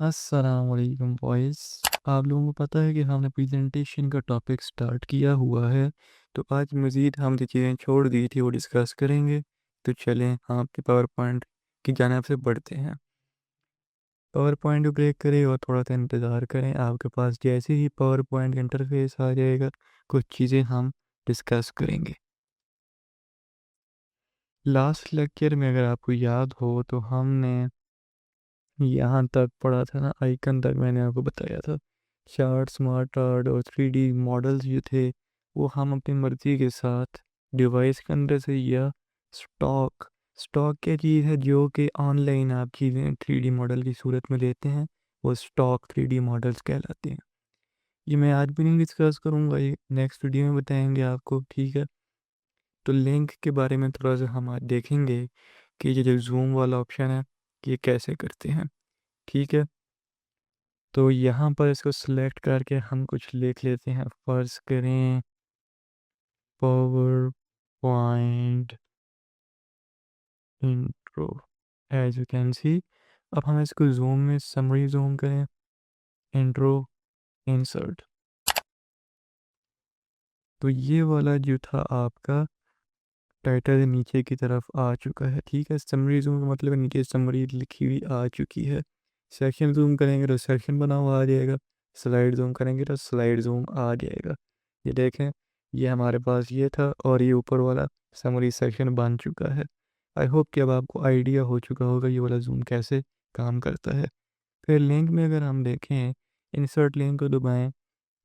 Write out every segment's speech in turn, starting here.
अस्सलाम वालेकुम बॉयज़। आप लोगों को पता है कि हमने प्रेजेंटेशन का टॉपिक स्टार्ट किया हुआ है, तो आज मज़ीद हम जो चीज़ें छोड़ दी थी वो डिस्कस करेंगे। तो चलें हम आपके पावर पॉइंट की जानिब से बढ़ते हैं। पावर पॉइंट को क्लिक करें और थोड़ा सा इंतज़ार करें। आपके पास जैसे ही पावर पॉइंट इंटरफेस आ जाएगा, कुछ चीज़ें हम डिस्कस करेंगे। लास्ट लेक्चर में अगर आपको याद हो तो हमने यहाँ तक पढ़ा था ना, आइकन तक मैंने आपको बताया था। चार्ट, स्मार्ट आर्ट और 3D मॉडल्स जो थे वो हम अपनी मर्ज़ी के साथ डिवाइस के अंदर से या स्टॉक स्टॉक क्या चीज़ है जो कि ऑनलाइन आप चीज़ें 3D मॉडल की सूरत में लेते हैं, वो स्टॉक 3D मॉडल्स कहलाते हैं। ये मैं आज भी नहीं डिस्कस करूँगा, ये नेक्स्ट वीडियो में बताएंगे आपको, ठीक है। तो लिंक के बारे में थोड़ा सा हम आज देखेंगे कि ये जो जूम वाला ऑप्शन है ये कैसे करते हैं, ठीक है। तो यहाँ पर इसको सिलेक्ट करके हम कुछ लिख लेते हैं। फर्ज करें power point intro, as you can see. अब हम इसको जूम में समरी जूम करें, इंट्रो, इंसर्ट। तो ये वाला जो था आपका टाइटल नीचे की तरफ आ चुका है, ठीक है। समरी जूम का मतलब नीचे समरी लिखी हुई आ चुकी है। सेक्शन जूम करेंगे तो सेक्शन बना हुआ आ जाएगा। स्लाइड जूम करेंगे तो स्लाइड जूम आ जाएगा। ये देखें, ये हमारे पास ये था और ये ऊपर वाला समरी सेक्शन बन चुका है। आई होप कि अब आपको आइडिया हो चुका होगा ये वाला जूम कैसे काम करता है। फिर लिंक में अगर हम देखें, इंसर्ट लिंक को दबाएं।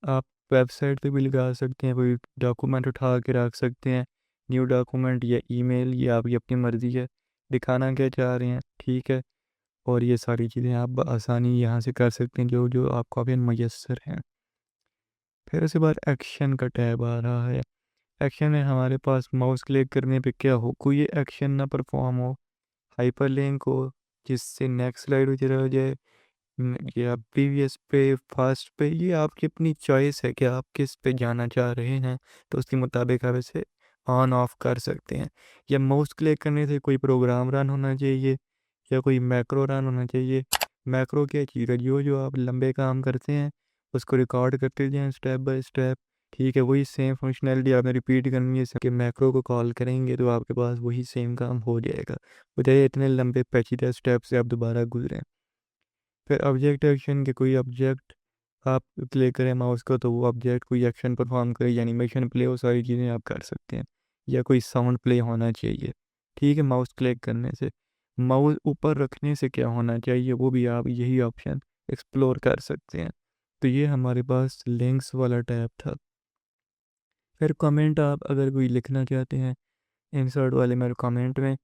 आप वेबसाइट पे भी लगा सकते हैं, कोई डॉक्यूमेंट उठा के रख सकते हैं, न्यू डॉक्यूमेंट या ईमेल, ये आपकी अपनी मर्ज़ी है, दिखाना क्या चाह रहे हैं, ठीक है। और ये सारी चीज़ें आप आसानी यहाँ से कर सकते हैं जो जो आपको अभी मैसर हैं। फिर उसके बाद एक्शन का टैब आ रहा है। एक्शन है हमारे पास, माउस क्लिक करने पे क्या हो, कोई एक्शन ना परफॉर्म हो, हाइपर लिंक हो जिससे नेक्स्ट स्लाइड चला जाए, या प्रीवियस पे, फास्ट पे, ये आपकी अपनी चॉइस है कि आप किस पे जाना चाह रहे हैं। तो उसके मुताबिक आप इसे ऑन ऑफ कर सकते हैं। या माउस क्लिक करने से कोई प्रोग्राम रन होना चाहिए या कोई मैक्रो रन होना चाहिए। मैक्रो क्या चीज़ है, जो जो आप लंबे काम करते हैं उसको रिकॉर्ड करते जाएं स्टेप बाय स्टेप, ठीक है। वही सेम फंक्शनैलिटी आपने रिपीट करनी है कि मैक्रो को कॉल करेंगे तो आपके पास वही सेम काम हो जाएगा, बजाय इतने लंबे पेचीदा स्टेप से आप दोबारा गुजरें। फिर ऑब्जेक्ट एक्शन के, कोई ऑब्जेक्ट आप क्लिक करें माउस को तो वो ऑब्जेक्ट कोई एक्शन परफॉर्म करे, या एनिमेशन प्ले, वो सारी चीज़ें आप कर सकते हैं। या कोई साउंड प्ले होना चाहिए, ठीक है। माउस क्लिक करने से, माउस ऊपर रखने से क्या होना चाहिए वो भी आप यही ऑप्शन एक्सप्लोर कर सकते हैं। तो ये हमारे पास लिंक्स वाला टैब था। फिर कमेंट आप अगर कोई लिखना चाहते हैं इंसर्ट वाले में कमेंट में,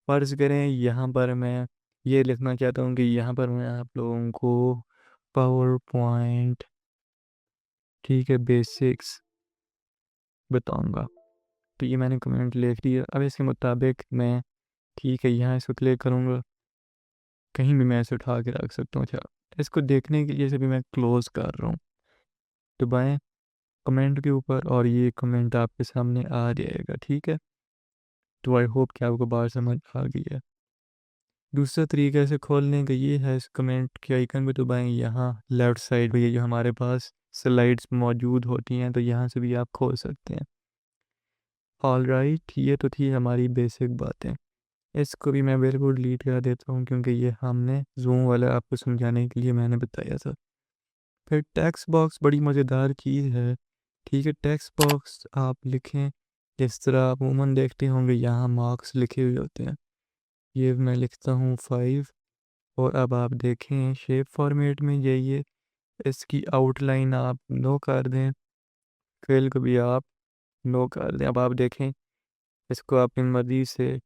फ़र्ज़ करें यहाँ पर मैं ये लिखना चाहता हूँ कि यहाँ पर मैं आप लोगों को पावर पॉइंट, ठीक है, बेसिक्स बताऊँगा। तो ये मैंने कमेंट लिख दिया। अब इसके मुताबिक मैं, ठीक है, यहाँ इसको क्लिक करूँगा, कहीं भी मैं इसे उठा के रख सकता हूँ। अच्छा, इसको देखने के लिए से भी मैं क्लोज़ कर रहा हूँ, दबाएँ कमेंट के ऊपर और ये कमेंट आपके सामने आ जाएगा, ठीक है। तो आई होप कि आपको बात समझ आ गई है। दूसरा तरीका इसे खोलने का ये है, इस कमेंट के आइकन पे दबाएं, यहाँ लेफ़्ट साइड पे ये जो हमारे पास स्लाइड्स मौजूद होती हैं तो यहाँ से भी आप खोल सकते हैं। ऑलराइट, ये तो थी हमारी बेसिक बातें। इसको भी मैं बिल्कुल डिलीट कर देता हूँ क्योंकि ये हमने जूम वाला आपको समझाने के लिए मैंने बताया था। फिर टेक्स्ट बॉक्स बड़ी मज़ेदार चीज़ है, ठीक है। टेक्स्ट बॉक्स आप लिखें जिस तरह आप अमूमन देखते होंगे, यहाँ मार्क्स लिखे हुए होते हैं। ये मैं लिखता हूँ 5, और अब आप देखें शेप फॉर्मेट में जाइए, इसकी आउटलाइन आप नो कर दें, फिल को भी आप नो कर दें। अब आप देखें, इसको आप अपनी मर्ज़ी से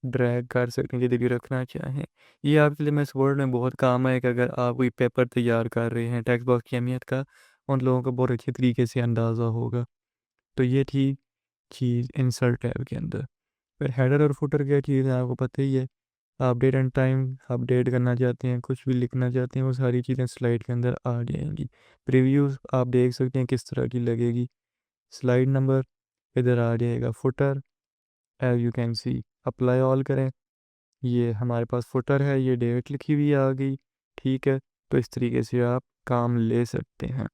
ड्रैग कर सकते हैं जिधर भी रखना चाहें। ये आपके लिए मैं इस वर्ड में बहुत काम है कि अगर आप कोई पेपर तैयार कर रहे हैं, टेक्स्ट बॉक्स की अहमियत का उन लोगों को बहुत अच्छे तरीके से अंदाज़ा होगा। तो ये थी चीज़ इंसर्ट टैब के अंदर। फिर हेडर और फुटर क्या चीज़ है आपको पता ही है। आप डेट एंड टाइम अपडेट करना चाहते हैं, कुछ भी लिखना चाहते हैं, वो सारी चीज़ें स्लाइड के अंदर आ जाएंगी। प्रीव्यूज़ आप देख सकते हैं किस तरह की लगेगी। स्लाइड नंबर, इधर आ जाएगा footer. As you can see, apply all करें, ये हमारे पास फुटर है, ये डेट लिखी हुई आ गई। ठीक है, तो इस तरीके से आप काम ले सकते हैं।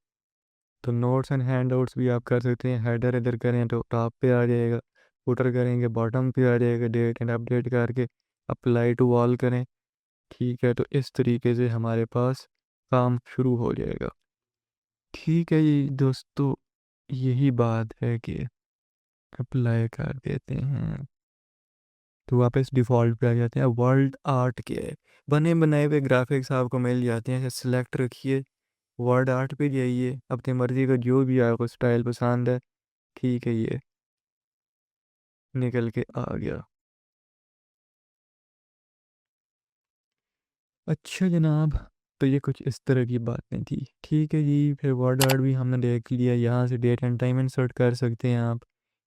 तो नोट्स एंड हैंडआउट्स भी आप कर सकते हैं। हेडर इधर करें तो टॉप पे आ जाएगा, फुटर करेंगे बॉटम पे आ जाएगा, डेट एंड अपडेट करके अप्लाई टू ऑल करें। ठीक है, तो इस तरीके से हमारे पास काम शुरू हो जाएगा। ठीक है जी दोस्तों, यही बात है कि अप्लाई कर देते हैं तो वापस डिफ़ॉल्ट पे आ जाते हैं। वर्ल्ड आर्ट के बने बनाए हुए ग्राफिक्स आपको मिल जाते हैं, सिलेक्ट रखिए, वर्ड आर्ट पे जाइए, अपनी मर्ज़ी का जो भी आपको स्टाइल पसंद है। ठीक है, ये निकल के आ गया। अच्छा जनाब, तो ये कुछ इस तरह की बातें थी। ठीक है जी, फिर वर्ड आर्ट भी हमने देख लिया। यहाँ से डेट एंड टाइम इंसर्ट कर सकते हैं आप।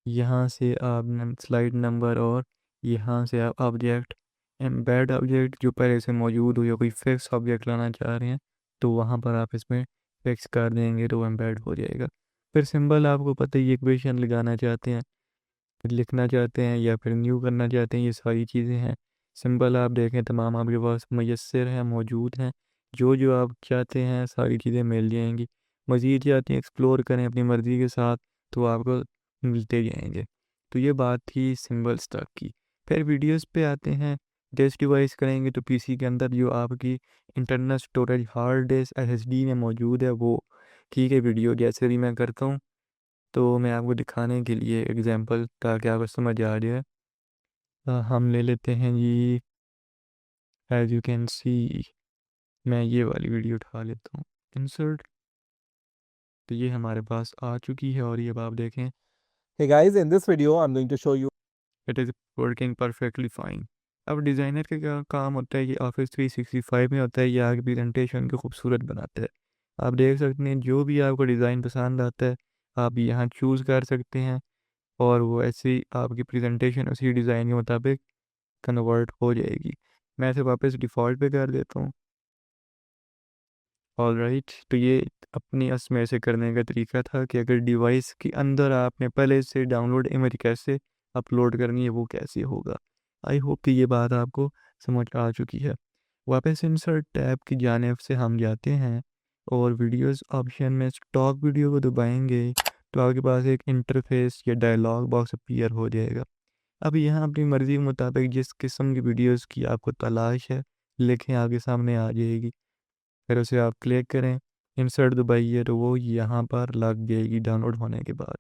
यहाँ से आप स्लाइड नंबर, और यहाँ से आप ऑब्जेक्ट, एम्बेड ऑब्जेक्ट जो पहले से मौजूद हो या कोई फिक्स ऑब्जेक्ट लाना चाह रहे हैं तो वहाँ पर आप इसमें फिक्स कर देंगे तो एम्बेड हो जाएगा। फिर सिंबल आपको पता ही, इक्वेशन लगाना चाहते हैं, लिखना चाहते हैं या फिर न्यू करना चाहते हैं, ये सारी चीज़ें हैं। सिंबल आप देखें तमाम आपके पास मुयस्सर हैं, मौजूद हैं। जो जो आप चाहते हैं सारी चीज़ें मिल जाएंगी। मज़ीद चाहते हैं एक्सप्लोर करें अपनी मर्ज़ी के साथ तो आपको मिलते जाएंगे। तो ये बात थी सिंबल स्टैक की। फिर वीडियोस पे आते हैं। डिस्क डिवाइस करेंगे तो पीसी के अंदर जो आपकी internal storage hard disk SSD में मौजूद है वो। ठीक है, वीडियो जैसे भी मैं करता हूँ तो मैं आपको दिखाने के लिए एग्जांपल ताकि आपको समझ आ जाए। हम ले लेते हैं जी, एज यू कैन सी, मैं ये वाली वीडियो उठा लेता हूँ, इंसर्ट। तो ये हमारे पास आ चुकी है और ये अब आप देखें Hey guys, in this video, I'm going to show you. It is working perfectly fine. अब डिज़ाइनर का क्या काम होता है, ये ऑफिस 365 में होता है, ये आगे प्रेजेंटेशन को खूबसूरत बनाता है। आप देख सकते हैं जो भी आपको डिज़ाइन पसंद आता है आप यहाँ चूज़ कर सकते हैं और वो ऐसे ही आपकी प्रेजेंटेशन उसी डिज़ाइन के मुताबिक कन्वर्ट हो जाएगी। मैं इसे वापस डिफ़ॉल्ट पे कर देता हूँ। ऑलराइट, तो ये अपनी असमें से करने का तरीका था कि अगर डिवाइस के अंदर आपने पहले से डाउनलोड इमेज कैसे अपलोड करनी है वो कैसे होगा। आई होप कि ये बात आपको समझ आ चुकी है। वापस इंसर्ट टैब की जानिब से हम जाते हैं और वीडियोस ऑप्शन में स्टॉक वीडियो को दबाएंगे तो आपके पास एक इंटरफेस या डायलॉग बॉक्स अपीयर हो जाएगा। अब यहाँ अपनी मर्ज़ी के मुताबिक जिस किस्म की वीडियोस की आपको तलाश है लिखें, आपके सामने आ जाएगी। फिर उसे आप क्लिक करें, इंसर्ट दबाइए तो वो यहाँ पर लग जाएगी डाउनलोड होने के बाद।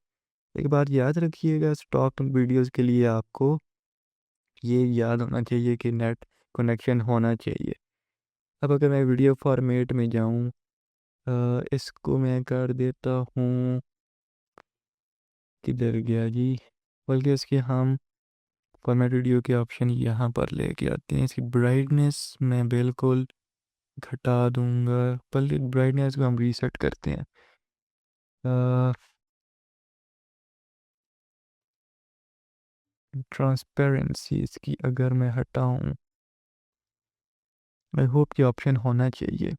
एक बात याद रखिएगा, स्टॉक वीडियोस के लिए आपको ये याद होना चाहिए कि नेट कनेक्शन होना चाहिए। अब अगर मैं वीडियो फॉर्मेट में जाऊँ, इसको मैं कर देता हूँ, किधर गया जी, बल्कि इसके हम फॉर्मेट वीडियो के ऑप्शन यहाँ पर लेके आते हैं। इसकी ब्राइटनेस मैं बिल्कुल घटा दूंगा, बल्कि ब्राइटनेस को हम रीसेट करते हैं। ट्रांसपेरेंसी इसकी अगर मैं हटाऊं, आई होप कि ऑप्शन होना चाहिए।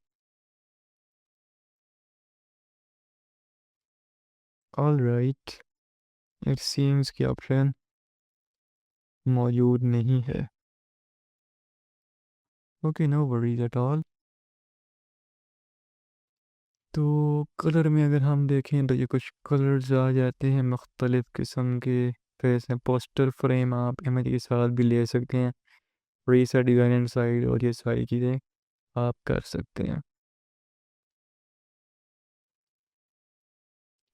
ऑल राइट, इट सीम्स कि ऑप्शन मौजूद नहीं है। Okay, no worries at all. तो कलर में अगर हम देखें तो ये कुछ कलर्स आ जाते हैं मुख्तलिफ़ किस्म के। फिर इसमें पोस्टर फ्रेम आप इमेज के साथ भी ले सकते हैं, रीसेट डिज़ाइन एंड साइड, और ये सारी चीज़ें आप कर सकते हैं।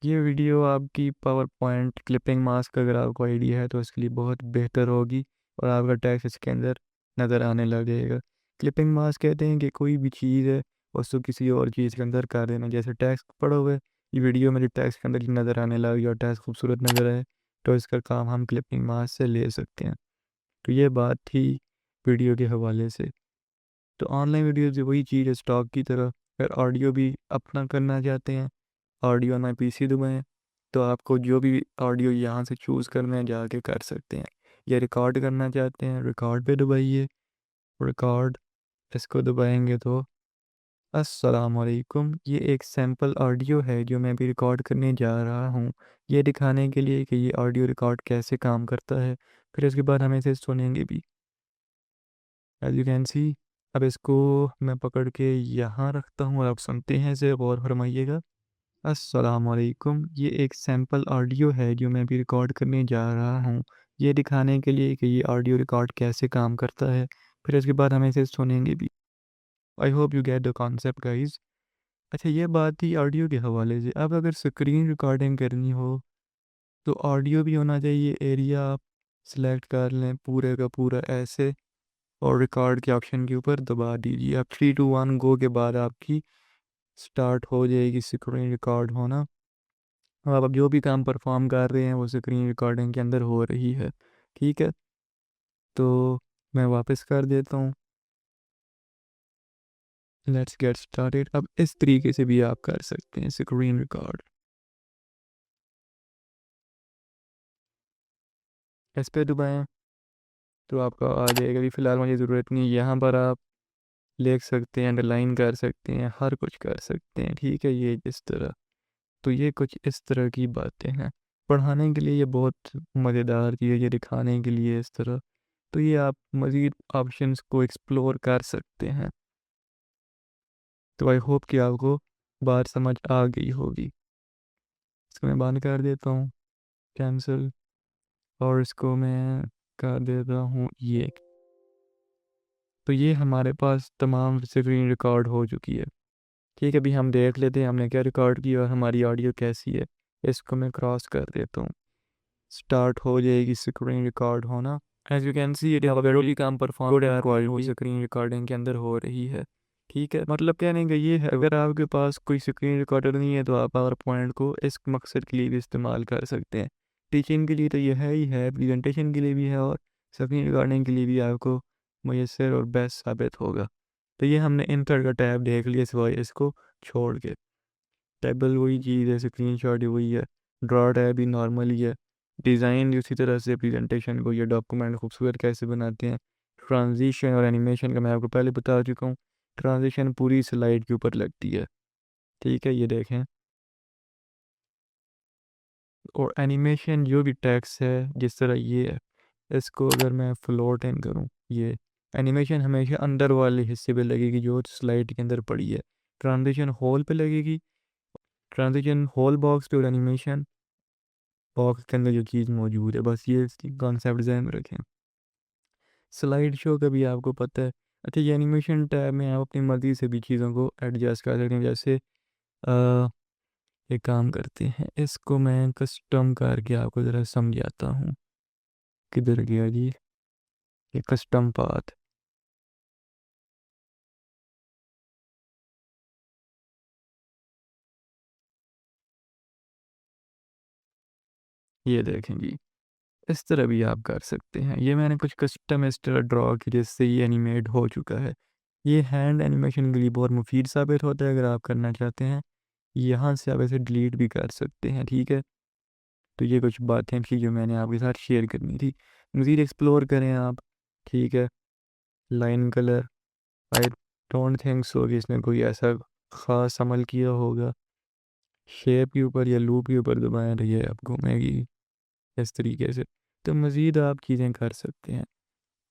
ये वीडियो आपकी पावर पॉइंट क्लिपिंग मास्क अगर आपको आइडिया है तो इसके लिए बहुत बेहतर होगी और आपका टैक्स इसके अंदर नज़र आने लग जाएगा। क्लिपिंग मास्क कहते हैं कि कोई भी चीज़ है उसको किसी और चीज़ के अंदर कर देना। जैसे टैक्स पड़ा हुआ है, ये वीडियो में जो टैक्स के अंदर ही नज़र आने लग गया और टैक्स खूबसूरत नज़र आए तो इसका काम हम क्लिपिंग मास्क से ले सकते हैं। तो ये बात थी वीडियो के हवाले से। तो ऑनलाइन वीडियो भी वही चीज़ है स्टॉक की तरह। फिर ऑडियो भी अपना करना चाहते हैं, ऑडियो में पीसी दुआएं तो आपको जो भी ऑडियो यहाँ से चूज़ करना है जाके कर सकते हैं। या रिकॉर्ड करना चाहते हैं, रिकॉर्ड पे दबाइए, रिकॉर्ड इसको दबाएंगे तो अस्सलामुअलैकुम। ये एक सैम्पल ऑडियो है जो मैं अभी रिकॉर्ड करने जा रहा हूँ। ये दिखाने के लिए कि ये ऑडियो रिकॉर्ड कैसे काम करता है। फिर उसके बाद हम इसे सुनेंगे भी। As you can see. अब इसको मैं पकड़ के यहाँ रखता हूँ और आप सुनते हैं, इसे गौर फरमाइएगा। अस्सलामुअलैकुम। ये एक सैम्पल ऑडियो है जो मैं अभी रिकॉर्ड करने जा रहा हूँ। ये दिखाने के लिए कि ये ऑडियो रिकॉर्ड कैसे काम करता है। फिर उसके बाद हम इसे सुनेंगे भी। I hope you get the concept guys. अच्छा, ये बात थी ऑडियो के हवाले से। अब अगर स्क्रीन रिकॉर्डिंग करनी हो तो ऑडियो भी होना चाहिए। एरिया आप सेलेक्ट कर लें पूरे का पूरा ऐसे, और रिकॉर्ड के ऑप्शन के ऊपर दबा दीजिए। आप 3 2 1 गो के बाद आपकी स्टार्ट हो जाएगी स्क्रीन रिकॉर्ड होना। अब आप जो भी काम परफॉर्म कर रहे हैं वो स्क्रीन रिकॉर्डिंग के अंदर हो रही है। ठीक है, तो मैं वापस कर देता हूँ। Let's get started. अब इस तरीके से भी आप कर सकते हैं स्क्रीन रिकॉर्ड। इस पे दबाएं तो आपका आ जाएगा। अभी फ़िलहाल मुझे ज़रूरत नहीं है। यहाँ पर आप लिख सकते हैं, अंडरलाइन कर सकते हैं, हर कुछ कर सकते हैं। ठीक है, ये इस तरह। तो ये कुछ इस तरह की बातें हैं। पढ़ाने के लिए ये बहुत मज़ेदार चीज़ है, ये दिखाने के लिए इस तरह। तो ये आप मज़ीद ऑप्शंस को एक्सप्लोर कर सकते हैं। तो आई होप कि आपको बात समझ आ गई होगी। इसको मैं बंद कर देता हूँ, कैंसिल, और इसको मैं कर देता हूँ ये। तो ये हमारे पास तमाम स्क्रीन रिकॉर्ड हो चुकी है। ठीक है, अभी हम देख लेते हैं हमने क्या रिकॉर्ड किया और हमारी ऑडियो कैसी है। इसको मैं क्रॉस कर देता हूँ। स्टार्ट हो जाएगी स्क्रीन रिकॉर्ड होना। As you can see it very calm perform screen recording के अंदर हो रही है। ठीक है, मतलब कहने का ये है, अगर आपके पास कोई स्क्रीन रिकॉर्डर नहीं है तो आप पावर पॉइंट को इस मकसद के लिए भी इस्तेमाल कर सकते हैं। टीचिंग के लिए तो ये है ही है, प्रेजेंटेशन के लिए भी है, और स्क्रीन रिकॉर्डिंग के लिए भी आपको मैसर और बेस्ट साबित होगा। तो ये हमने इंटर का टैब देख लिया सिवाय इसको छोड़ के। टेबल वही चीज़ है, स्क्रीन शॉट ही वही है, ड्रॉ टैब भी नॉर्मल ही है। डिज़ाइन भी उसी तरह से, प्रेजेंटेशन को ये डॉक्यूमेंट खूबसूरत कैसे बनाते हैं। ट्रांजिशन और एनिमेशन का मैं आपको पहले बता चुका हूँ। ट्रांजिशन पूरी स्लाइड के ऊपर लगती है। ठीक है, ये देखें। और एनिमेशन जो भी टेक्स्ट है जिस तरह ये है, इसको अगर मैं फ्लोट इन करूँ, ये एनिमेशन हमेशा अंदर वाले हिस्से पे लगेगी जो स्लाइड के अंदर पड़ी है। ट्रांजिशन होल पे लगेगी, ट्रांजिशन होल बॉक्स पे, और एनिमेशन बॉक्स के अंदर जो चीज़ मौजूद है। बस ये कॉन्सेप्ट ध्यान में रखें। स्लाइड शो का भी आपको पता है। अच्छा, ये एनिमेशन टैब में आप अपनी मर्ज़ी से भी चीज़ों को एडजस्ट कर सकते हैं। जैसे अ, एक काम करते हैं, इसको मैं कस्टम करके आपको ज़रा समझाता हूँ। किधर गया जी ये कस्टम पाथ। ये देखें जी, इस तरह भी आप कर सकते हैं। ये मैंने कुछ कस्टम इस तरह ड्रॉ की जिससे ये एनिमेट हो चुका है। ये हैंड एनिमेशन के लिए बहुत मुफीद साबित होता है अगर आप करना चाहते हैं। यहाँ से आप इसे डिलीट भी कर सकते हैं। ठीक है, तो ये कुछ बातें थी जो मैंने आपके साथ शेयर करनी थी। मज़ीद एक्सप्लोर करें आप। ठीक है, line colour, I don't think so कि इसने कोई ऐसा ख़ास अमल किया होगा। शेप के ऊपर या लूप के ऊपर दबाएं तो ये अब घूमेगी इस तरीके से। तो मज़ीद आप चीज़ें कर सकते हैं।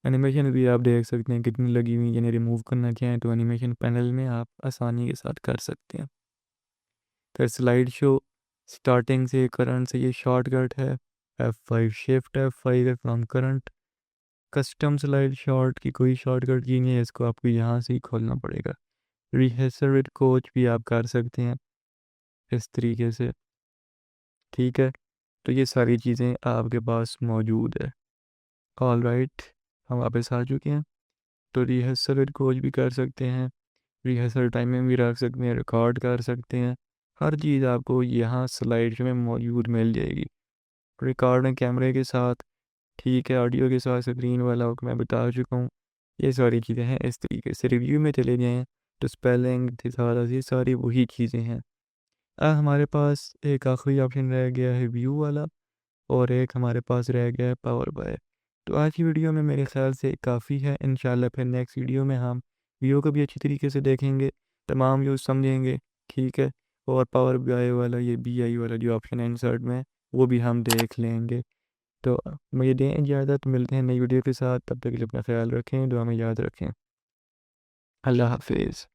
एनिमेशन भी आप देख सकते हैं कितनी लगी हुई, यानी रिमूव करना चाहें तो एनिमेशन पैनल में आप आसानी के साथ कर सकते हैं। फिर स्लाइड शो, स्टार्टिंग से करंट से ये शॉर्टकट है। F5 शिफ्ट F5 है from current. Custom slide short की कोई शॉर्टकट की नहीं है, इसको आपको यहाँ से ही खोलना पड़ेगा। रिहर्सल विद कोच भी आप कर सकते हैं इस तरीके से। ठीक है, तो ये सारी चीज़ें आपके पास मौजूद है। ऑल राइट, हम वापस आ चुके हैं। तो रिहर्सल विद कोच भी कर सकते हैं, रिहर्सल टाइमिंग भी रख सकते हैं, रिकॉर्ड कर सकते हैं। हर चीज़ आपको यहाँ स्लाइड में मौजूद मिल जाएगी। रिकॉर्डिंग कैमरे के साथ, ठीक है, ऑडियो के साथ, स्क्रीन वाला को मैं बता चुका हूँ। ये सारी चीज़ें हैं इस तरीके से। रिव्यू में चले जाएँ तो स्पेलिंग सारा ये सारी वही चीज़ें हैं। अब हमारे पास एक आखिरी ऑप्शन रह गया है व्यू वाला, और एक हमारे पास रह गया है पावर बाय। तो आज की वीडियो में मेरे ख्याल से काफ़ी है। इंशाल्लाह फिर नेक्स्ट वीडियो में हम व्यू को भी अच्छी तरीके से देखेंगे। तमाम यूज़ समझेंगे, ठीक है। और पावर BI वाला, ये BI वाला जो ऑप्शन है इंसर्ट में, वो भी हम देख लेंगे। तो मुझे दें इजाज़त, मिलते हैं नई वीडियो के साथ। तब तक के लिए अपना ख्याल रखें, दुआ में याद रखें। अल्लाह हाफिज़।